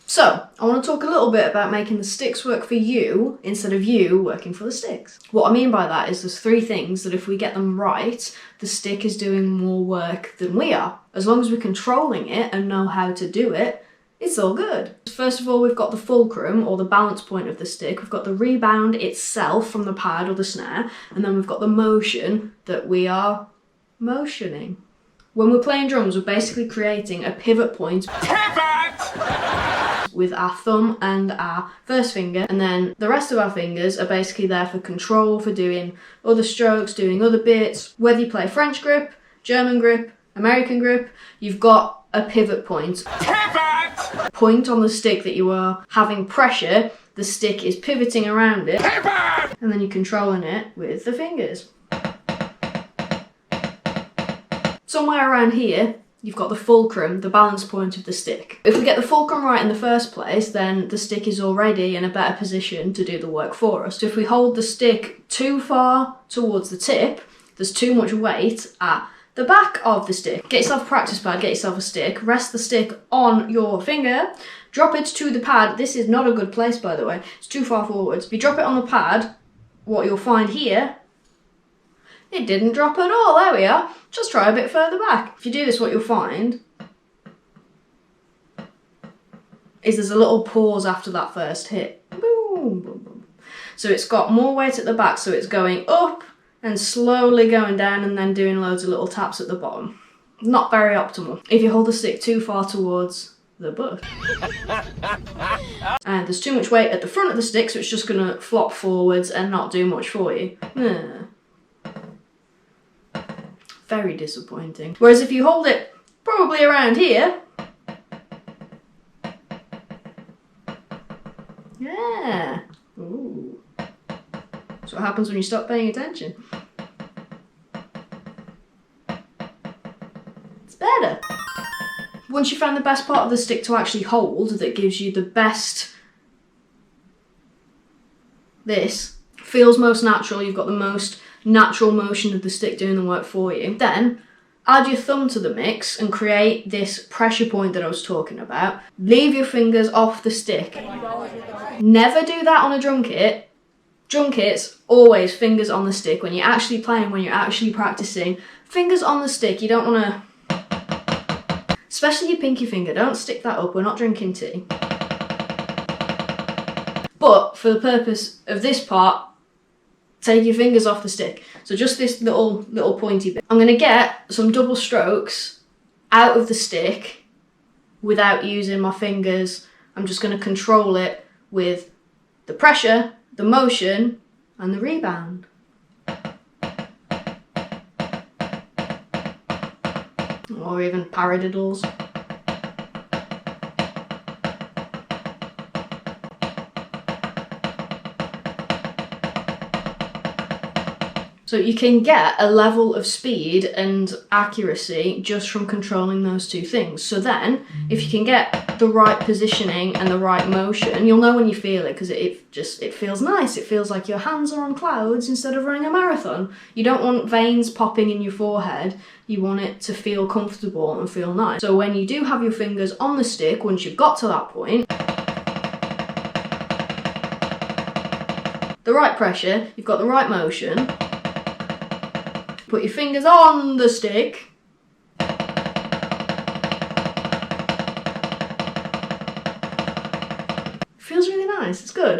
So, I want to talk a little bit about making the sticks work for you instead of you working for the sticks. What I mean by that is there's 3 things that if we get them right, the stick is doing more work than we are. As long as we're controlling it and know how to do it, it's all good. First of all, we've got the fulcrum, or the balance point of the stick. We've got the rebound itself from the pad or the snare, and then we've got the motion that we are motioning. When we're playing drums, we're basically creating a pivot point with our thumb and our first finger, and then the rest of our fingers are basically there for control, for doing other strokes, doing other bits. Whether you play French grip, German grip, American grip, you've got a pivot point. Point on the stick that you are having pressure, the stick is pivoting around it, and then you're controlling it with the fingers. Somewhere around here, you've got the fulcrum, the balance point of the stick. If we get the fulcrum right in the first place, then the stick is already in a better position to do the work for us. So if we hold the stick too far towards the tip, there's too much weight at the back of the stick. Get yourself a practice pad, get yourself a stick, rest the stick on your finger, drop it to the pad. This is not a good place, by the way. It's too far forwards. If you drop it on the pad, what you'll find here, it didn't drop at all. There we are. Just try a bit further back. If you do this, what you'll find is there's a little pause after that first hit. Boom, boom, boom. So it's got more weight at the back, so it's going up and slowly going down and then doing loads of little taps at the bottom. Not very optimal. If you hold the stick too far towards the butt. And there's too much weight at the front of the stick, so it's just going to flop forwards and not do much for you. Very disappointing. Whereas if you hold it probably around here, yeah. Ooh. That's what happens when you stop paying attention. It's better. Once you found the best part of the stick to actually hold that gives you the best, this feels most natural, you've got the most natural motion of the stick doing the work for you, then add your thumb to the mix and create this pressure point that I was talking about. Leave your fingers off the stick. Never do that on a drum kit. Drum kits, always fingers on the stick. When you're actually playing, when you're actually practicing, fingers on the stick. You don't want to, especially your pinky finger, don't stick that up. We're not drinking tea. But for the purpose of this part, take your fingers off the stick. So just this little pointy bit. I'm going to get some double strokes out of the stick without using my fingers. I'm just going to control it with the pressure, the motion, and the rebound. Or even paradiddles. So you can get a level of speed and accuracy just from controlling those 2 things. So then, if you can get the right positioning and the right motion, you'll know when you feel it, because it feels nice. It feels like your hands are on clouds instead of running a marathon. You don't want veins popping in your forehead. You want it to feel comfortable and feel nice. So when you do have your fingers on the stick, once you've got to that point, the right pressure, you've got the right motion, put your fingers on the stick. Feels really nice, it's good.